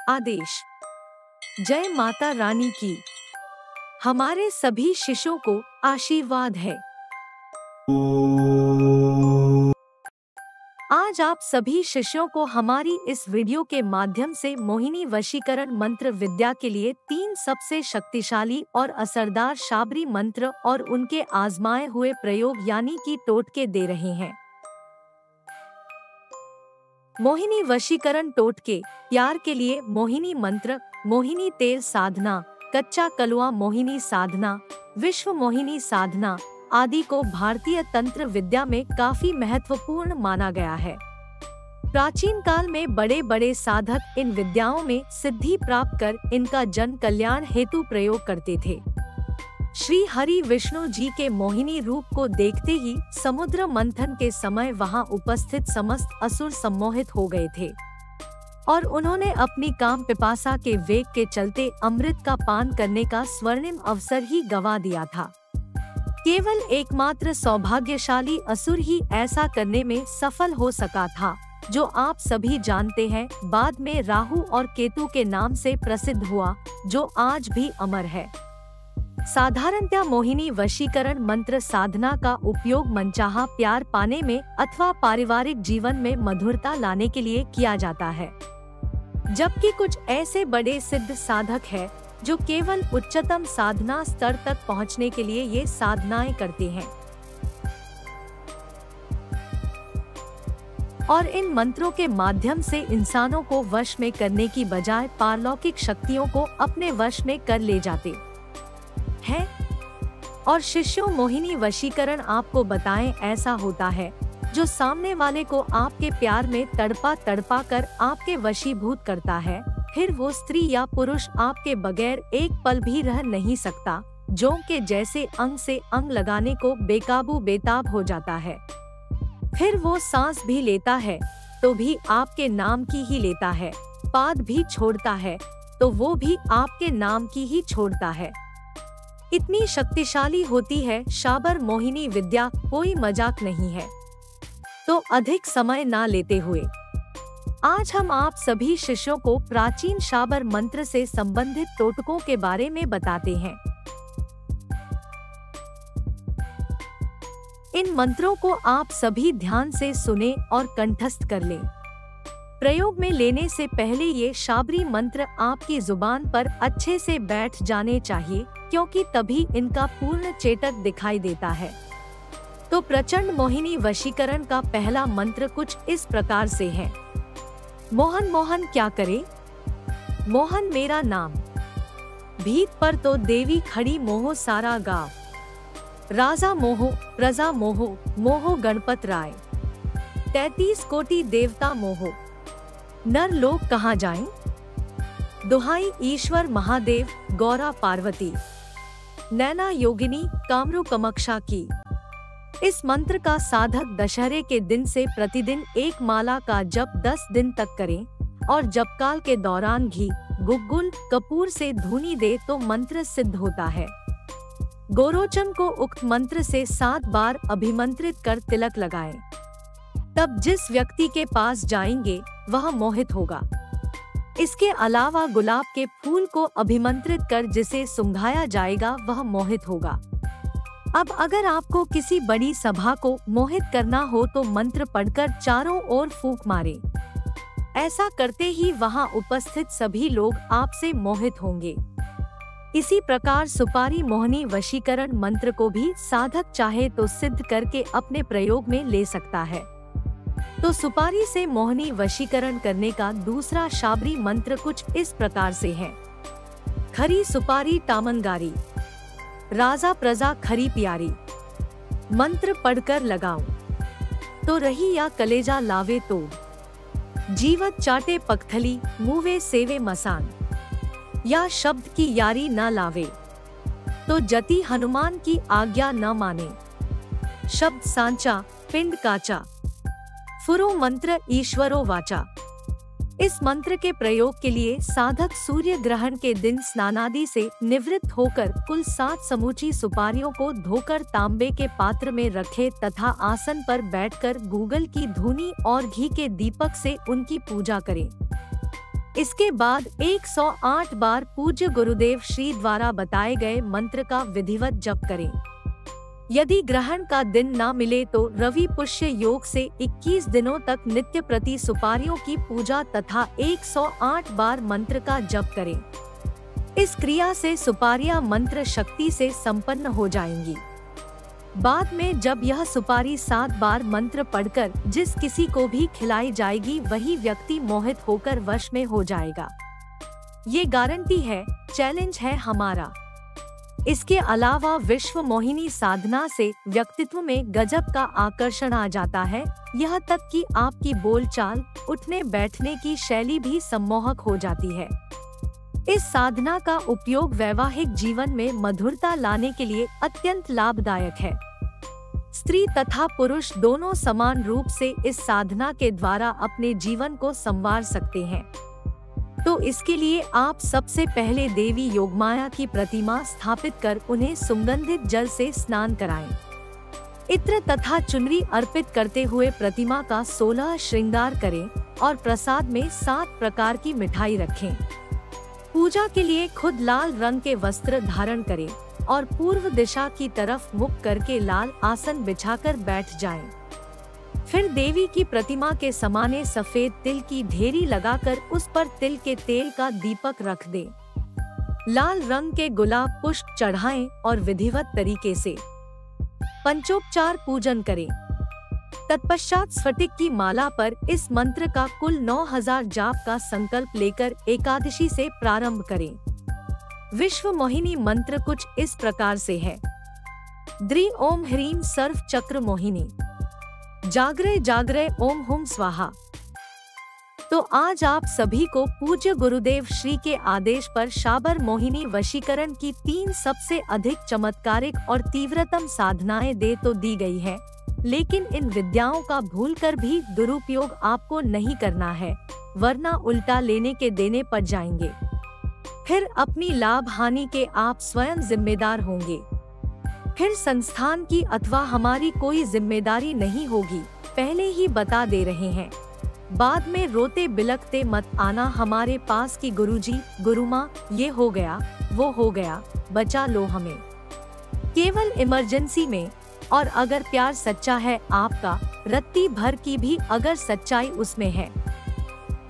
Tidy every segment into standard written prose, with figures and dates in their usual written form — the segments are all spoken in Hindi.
आदेश। जय माता रानी की। हमारे सभी शिष्यों को आशीर्वाद है। आज आप सभी शिष्यों को हमारी इस वीडियो के माध्यम से मोहिनी वशीकरण मंत्र विद्या के लिए 3 सबसे शक्तिशाली और असरदार शाबरी मंत्र और उनके आजमाए हुए प्रयोग यानी कि टोटके दे रहे हैं। मोहिनी वशीकरण टोटके। प्यार के लिए मोहिनी मंत्र, मोहिनी तेल साधना, कच्चा कलवा मोहिनी साधना, विश्व मोहिनी साधना आदि को भारतीय तंत्र विद्या में काफी महत्वपूर्ण माना गया है। प्राचीन काल में बड़े बड़े साधक इन विद्याओं में सिद्धि प्राप्त कर इनका जन कल्याण हेतु प्रयोग करते थे। श्री हरि विष्णु जी के मोहिनी रूप को देखते ही समुद्र मंथन के समय वहां उपस्थित समस्त असुर सम्मोहित हो गए थे और उन्होंने अपनी काम पिपासा के वेग के चलते अमृत का पान करने का स्वर्णिम अवसर ही गंवा दिया था। केवल एकमात्र सौभाग्यशाली असुर ही ऐसा करने में सफल हो सका था, जो आप सभी जानते हैं, बाद में राहु और केतु के नाम से प्रसिद्ध हुआ, जो आज भी अमर है। साधारणतः मोहिनी वशीकरण मंत्र साधना का उपयोग मनचाहा प्यार पाने में अथवा पारिवारिक जीवन में मधुरता लाने के लिए किया जाता है, जबकि कुछ ऐसे बड़े सिद्ध साधक हैं जो केवल उच्चतम साधना स्तर तक पहुंचने के लिए ये साधनाएं करते हैं और इन मंत्रों के माध्यम से इंसानों को वश में करने की बजाय पारलौकिक शक्तियों को अपने वश में कर ले जाते हैं। और शिष्यों, मोहिनी वशीकरण आपको बताएं ऐसा होता है जो सामने वाले को आपके प्यार में तड़पा तड़पा कर आपके वशीभूत करता है। फिर वो स्त्री या पुरुष आपके बगैर एक पल भी रह नहीं सकता, जोंक के जैसे अंग से अंग लगाने को बेकाबू बेताब हो जाता है। फिर वो सांस भी लेता है तो भी आपके नाम की ही लेता है, पाद भी छोड़ता है तो वो भी आपके नाम की ही छोड़ता है। इतनी शक्तिशाली होती है शाबर मोहिनी विद्या, कोई मजाक नहीं है। तो अधिक समय ना लेते हुए आज हम आप सभी शिष्यों को प्राचीन शाबर मंत्र से संबंधित टोटकों के बारे में बताते हैं। इन मंत्रों को आप सभी ध्यान से सुने और कंठस्थ कर लें। प्रयोग में लेने से पहले ये शाबरी मंत्र आपकी जुबान पर अच्छे से बैठ जाने चाहिए, क्योंकि तभी इनका पूर्ण चेतक दिखाई देता है। तो प्रचंड मोहिनी वशीकरण का पहला मंत्र कुछ इस प्रकार से है। मोहन मोहन क्या करे, मोहन मेरा नाम, भीत पर तो देवी खड़ी मोहो सारा गाँव, राजा मोहो प्रजा मोहो मोहो गणपत राय, 33 कोटि देवता मोहो, नर लोग कहाँ जाएं, दुहाई ईश्वर महादेव गौरा पार्वती, नैना योगिनी कामरू कमक्षा की। इस मंत्र का साधक दशहरे के दिन से प्रतिदिन एक माला का जप 10 दिन तक करें और जपकाल के दौरान घी, गुग्गुल, कपूर से धूनी दे तो मंत्र सिद्ध होता है। गोरोचन को उक्त मंत्र से 7 बार अभिमंत्रित कर तिलक लगाएं। तब जिस व्यक्ति के पास जाएंगे वह मोहित होगा। इसके अलावा गुलाब के फूल को अभिमंत्रित कर जिसे सुंघाया जाएगा वह मोहित होगा। अब अगर आपको किसी बड़ी सभा को मोहित करना हो तो मंत्र पढ़कर चारों ओर फूंक मारें। ऐसा करते ही वहां उपस्थित सभी लोग आपसे मोहित होंगे। इसी प्रकार सुपारी मोहिनी वशीकरण मंत्र को भी साधक चाहे तो सिद्ध करके अपने प्रयोग में ले सकता है। तो सुपारी से मोहिनी वशीकरण करने का दूसरा शाबरी मंत्र कुछ इस प्रकार से है। खरी सुपारी टामनगारी, राजा प्रजा खरी प्यारी, मंत्र पढ़कर लगाओ तो रही या कलेजा लावे तो, जीवत चाटे पखथली मुवे सेवे मसान, या शब्द की यारी न लावे तो जति हनुमान की आज्ञा न माने, शब्द सांचा पिंड काचा, फुरो मंत्र ईश्वरो वाचा। इस मंत्र के प्रयोग के लिए साधक सूर्य ग्रहण के दिन स्नानादि से निवृत्त होकर कुल 7 समूची सुपारियों को धोकर तांबे के पात्र में रखे तथा आसन पर बैठकर गूगल की धूनी और घी के दीपक से उनकी पूजा करें। इसके बाद 108 बार पूज्य गुरुदेव श्री द्वारा बताए गए मंत्र का विधिवत जप करें। यदि ग्रहण का दिन ना मिले तो रवि पुष्य योग से 21 दिनों तक नित्य प्रति सुपारियों की पूजा तथा 108 बार मंत्र का जप करें। इस क्रिया से सुपारियां मंत्र शक्ति से संपन्न हो जाएंगी। बाद में जब यह सुपारी 7 बार मंत्र पढ़कर जिस किसी को भी खिलाई जाएगी वही व्यक्ति मोहित होकर वश में हो जाएगा। ये गारंटी है, चैलेंज है हमारा। इसके अलावा विश्व मोहिनी साधना से व्यक्तित्व में गजब का आकर्षण आ जाता है, यह तक कि आपकी बोलचाल, उठने बैठने की शैली भी सम्मोहक हो जाती है। इस साधना का उपयोग वैवाहिक जीवन में मधुरता लाने के लिए अत्यंत लाभदायक है। स्त्री तथा पुरुष दोनों समान रूप से इस साधना के द्वारा अपने जीवन को संवार सकते हैं। तो इसके लिए आप सबसे पहले देवी योगमाया की प्रतिमा स्थापित कर उन्हें सुगंधित जल से स्नान कराएं। इत्र तथा चुनरी अर्पित करते हुए प्रतिमा का 16 श्रृंगार करें और प्रसाद में 7 प्रकार की मिठाई रखें। पूजा के लिए खुद लाल रंग के वस्त्र धारण करें और पूर्व दिशा की तरफ मुख करके लाल आसन बिछाकर बैठ जाएं। फिर देवी की प्रतिमा के समाने सफेद तिल की ढेरी लगाकर उस पर तिल के तेल का दीपक रख दें। लाल रंग के गुलाब पुष्प चढ़ाएं और विधिवत तरीके से पंचोपचार पूजन करें। तत्पश्चात स्फटिक की माला पर इस मंत्र का कुल 9000 जाप का संकल्प लेकर एकादशी से प्रारंभ करें। विश्व मोहिनी मंत्र कुछ इस प्रकार से है। द्रि ओम ह्रीम सर्व चक्र मोहिनी, जागरे जागरे ओम हुम स्वाहा। तो आज आप सभी को पूज्य गुरुदेव श्री के आदेश पर शाबर मोहिनी वशीकरण की 3 सबसे अधिक चमत्कारिक और तीव्रतम साधनाएं दे तो दी गई है, लेकिन इन विद्याओं का भूलकर भी दुरुपयोग आपको नहीं करना है, वरना उल्टा लेने के देने पड़ जाएंगे। फिर अपनी लाभ हानि के आप स्वयं जिम्मेदार होंगे। फिर संस्थान की अथवा हमारी कोई जिम्मेदारी नहीं होगी, पहले ही बता दे रहे हैं। बाद में रोते बिलखते मत आना हमारे पास कि गुरुजी, गुरुमाँ, ये हो गया, वो हो गया, बचा लो हमें। केवल इमरजेंसी में, और अगर प्यार सच्चा है आपका, रत्ती भर की भी अगर सच्चाई उसमें है,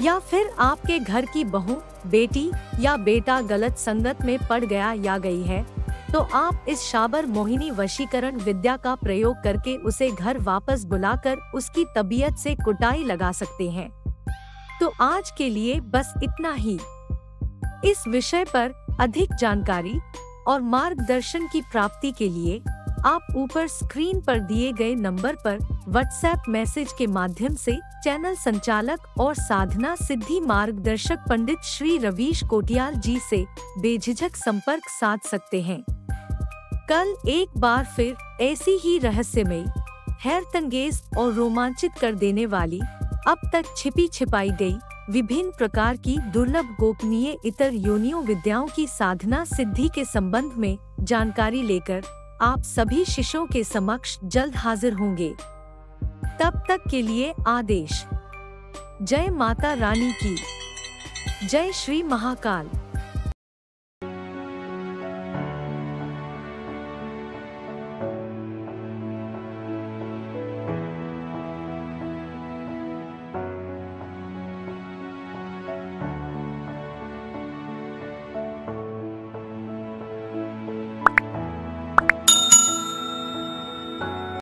या फिर आपके घर की बहू, बेटी या बेटा गलत संगत में पड़ गया या गई है, तो आप इस शाबर मोहिनी वशीकरण विद्या का प्रयोग करके उसे घर वापस बुलाकर उसकी तबीयत से कुटाई लगा सकते हैं। तो आज के लिए बस इतना ही। इस विषय पर अधिक जानकारी और मार्गदर्शन की प्राप्ति के लिए आप ऊपर स्क्रीन पर दिए गए नंबर पर व्हाट्सएप मैसेज के माध्यम से चैनल संचालक और साधना सिद्धि मार्गदर्शक पंडित श्री रवीश कोटियाल जी से बेझिझक संपर्क साध सकते हैं। कल एक बार फिर ऐसी ही रहस्यमयी, हैरतअंगेज और रोमांचित कर देने वाली, अब तक छिपी छिपाई गई विभिन्न प्रकार की दुर्लभ गोपनीय इतर योनियों विद्याओं की साधना सिद्धि के संबंध में जानकारी लेकर आप सभी शिष्यों के समक्ष जल्द हाजिर होंगे। तब तक के लिए आदेश। जय माता रानी की जय। श्री महाकाल।